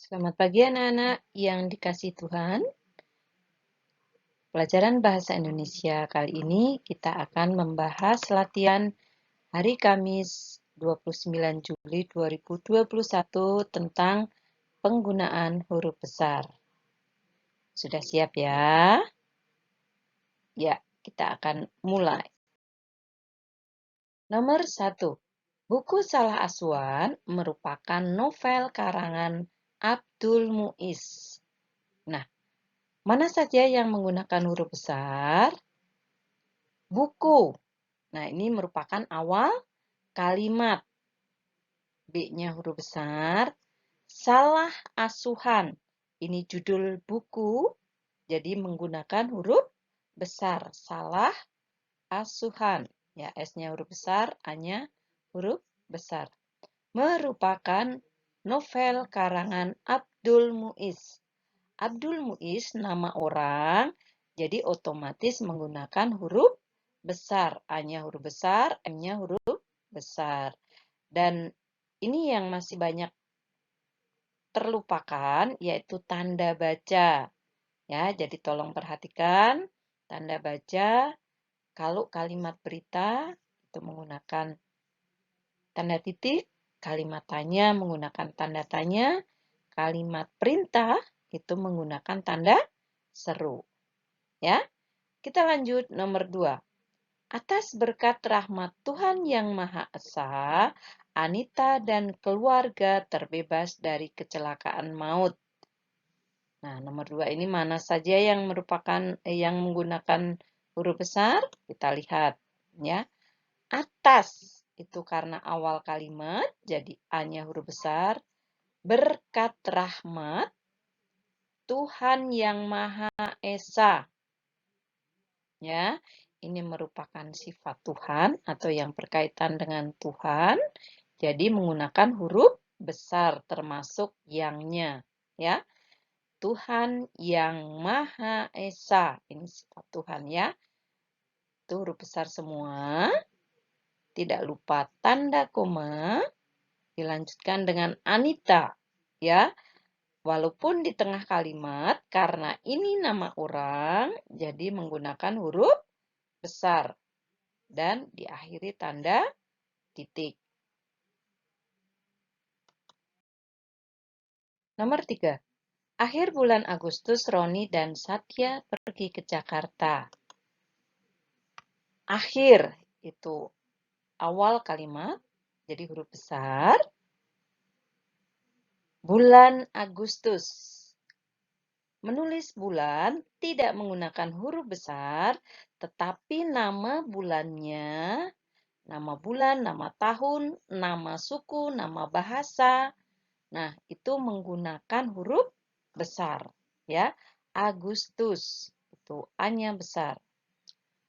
Selamat pagi anak-anak yang dikasihi Tuhan. Pelajaran Bahasa Indonesia kali ini kita akan membahas latihan hari Kamis 29 Juli 2021 tentang penggunaan huruf besar. Sudah siap ya? Ya, kita akan mulai. Nomor 1. Buku Salah Asuhan merupakan novel karangan Abdul Muiz. Nah, mana saja yang menggunakan huruf besar? Buku. Nah, ini merupakan awal kalimat. B-nya huruf besar. Salah asuhan. Ini judul buku, jadi menggunakan huruf besar. Salah asuhan. Ya, S-nya huruf besar, A-nya huruf besar. Merupakan novel karangan Abdul Muiz. Abdul Muiz nama orang, jadi otomatis menggunakan huruf besar. A-nya huruf besar, M-nya huruf besar. Dan ini yang masih banyak terlupakan, yaitu tanda baca. Ya, jadi tolong perhatikan tanda baca. Kalau kalimat berita itu menggunakan tanda titik, kalimat tanya menggunakan tanda tanya, kalimat perintah itu menggunakan tanda seru. Ya, kita lanjut nomor 2. Atas berkat rahmat Tuhan Yang Maha Esa, Anita dan keluarga terbebas dari kecelakaan maut. Nah, nomor 2 ini mana saja yang yang menggunakan huruf besar? Kita lihat ya. Atas itu karena awal kalimat, jadi A-nya huruf besar. Berkat rahmat Tuhan Yang Maha Esa. Ya, ini merupakan sifat Tuhan atau yang berkaitan dengan Tuhan. Jadi menggunakan huruf besar termasuk yang-nya, ya. Tuhan Yang Maha Esa. Ini sifat Tuhan ya. Itu huruf besar semua. Tidak lupa tanda koma dilanjutkan dengan Anita, ya. Walaupun di tengah kalimat, karena ini nama orang, jadi menggunakan huruf besar. Dan diakhiri tanda titik. Nomor 3. Akhir bulan Agustus, Roni dan Satya pergi ke Jakarta. Akhir itu awal kalimat, jadi huruf besar. Bulan Agustus. Menulis bulan tidak menggunakan huruf besar, tetapi nama bulannya, nama bulan, nama tahun, nama suku, nama bahasa. Nah, itu menggunakan huruf besar, ya. Agustus, itu A-nya besar.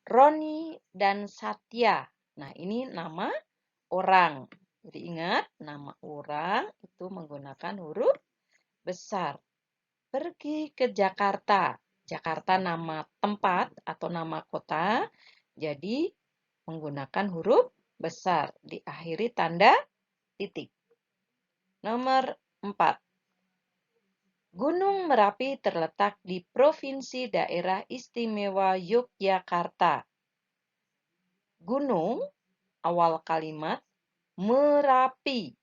Roni dan Satya. Nah, ini nama orang. Jadi ingat, nama orang itu menggunakan huruf besar. Pergi ke Jakarta. Jakarta nama tempat atau nama kota. Jadi menggunakan huruf besar. Diakhiri tanda titik. Nomor 4. Gunung Merapi terletak di Provinsi Daerah Istimewa Yogyakarta. Gunung, awal kalimat, Merapi.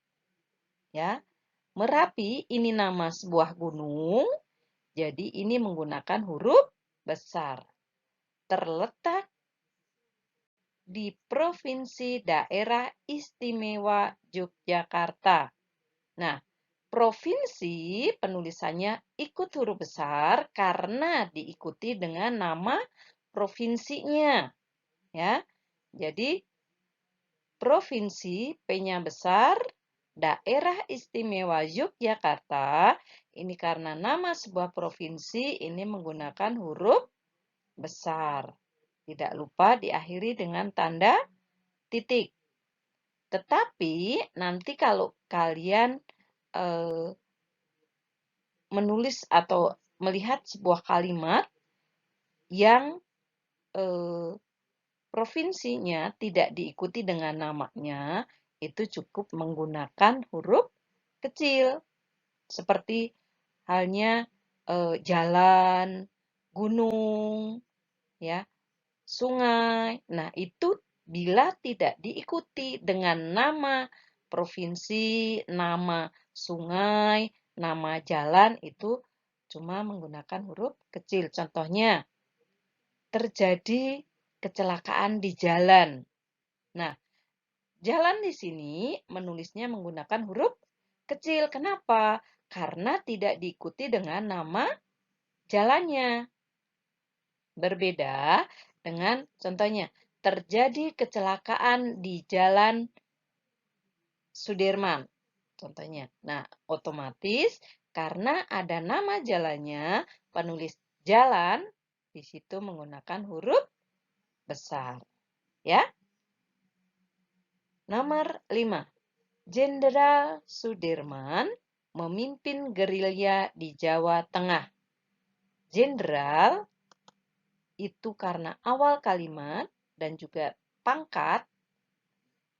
Ya, Merapi ini nama sebuah gunung, jadi ini menggunakan huruf besar. Terletak di Provinsi Daerah Istimewa Yogyakarta. Nah, provinsi penulisannya ikut huruf besar karena diikuti dengan nama provinsinya. Ya. Jadi provinsi P-nya besar, Daerah Istimewa Yogyakarta ini karena nama sebuah provinsi ini menggunakan huruf besar. Tidak lupa diakhiri dengan tanda titik. Tetapi nanti kalau kalian menulis atau melihat sebuah kalimat yang provinsinya tidak diikuti dengan namanya, itu cukup menggunakan huruf kecil. Seperti halnya jalan, gunung, ya, sungai. Nah, itu bila tidak diikuti dengan nama provinsi, nama sungai, nama jalan, itu cuma menggunakan huruf kecil. Contohnya, terjadi kecelakaan di jalan. Nah, jalan di sini menulisnya menggunakan huruf kecil. Kenapa? Karena tidak diikuti dengan nama jalannya. Berbeda dengan contohnya, terjadi kecelakaan di Jalan Sudirman. Contohnya. Nah, otomatis karena ada nama jalannya, penulis jalan di situ menggunakan huruf besar. Ya. Nomor 5. Jenderal Sudirman memimpin gerilya di Jawa Tengah. Jenderal itu karena awal kalimat dan juga pangkat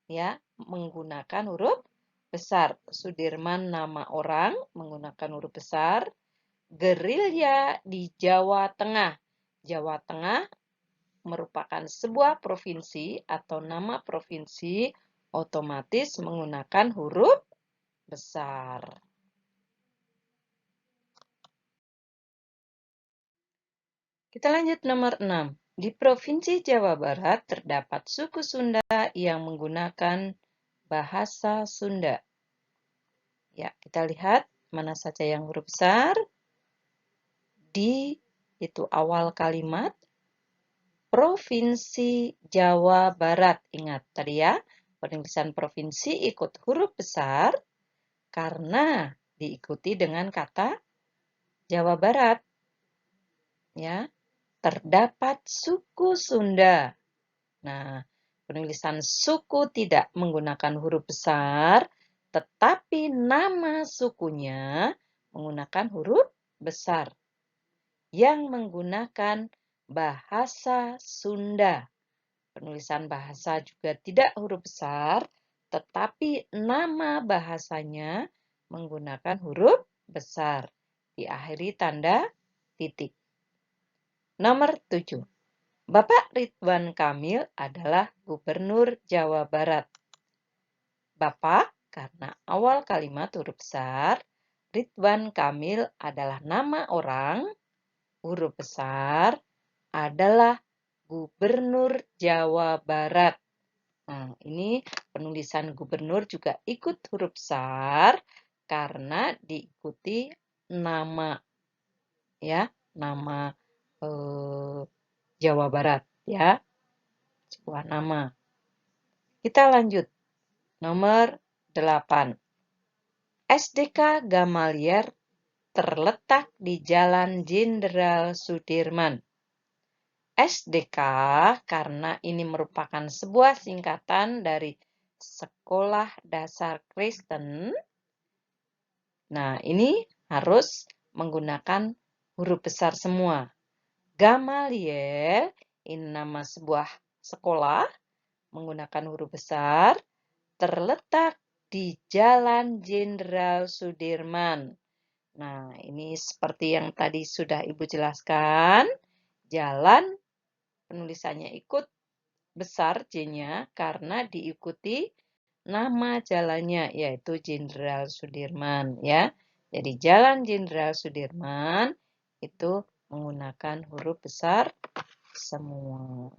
ya menggunakan huruf besar. Sudirman nama orang menggunakan huruf besar. Gerilya di Jawa Tengah. Jawa Tengah merupakan sebuah provinsi atau nama provinsi, otomatis menggunakan huruf besar. Kita lanjut nomor 6. Di Provinsi Jawa Barat terdapat suku Sunda yang menggunakan bahasa Sunda. Ya, kita lihat mana saja yang huruf besar. Di itu awal kalimat. Provinsi Jawa Barat. Ingat tadi ya, penulisan provinsi ikut huruf besar karena diikuti dengan kata Jawa Barat. Ya, terdapat suku Sunda. Nah, penulisan suku tidak menggunakan huruf besar, tetapi nama sukunya menggunakan huruf besar yang menggunakan bahasa Sunda. Penulisan bahasa juga tidak huruf besar, tetapi nama bahasanya menggunakan huruf besar. Diakhiri tanda titik. Nomor 7. Bapak Ridwan Kamil adalah Gubernur Jawa Barat. Bapak karena awal kalimat huruf besar, Ridwan Kamil adalah nama orang, huruf besar, adalah Gubernur Jawa Barat. Nah, ini penulisan gubernur juga ikut huruf besar karena diikuti nama, ya, nama Jawa Barat, ya, sebuah nama. Kita lanjut. Nomor 8. SDK Gamaliel terletak di Jalan Jenderal Sudirman. SDK karena ini merupakan sebuah singkatan dari Sekolah Dasar Kristen. Nah, ini harus menggunakan huruf besar semua. Gamaliel, ini nama sebuah sekolah, menggunakan huruf besar, terletak di Jalan Jenderal Sudirman. Nah, ini seperti yang tadi sudah Ibu jelaskan. Jalan penulisannya ikut besar J-nya karena diikuti nama jalannya, yaitu Jenderal Sudirman. Ya. Jadi Jalan Jenderal Sudirman itu menggunakan huruf besar semua.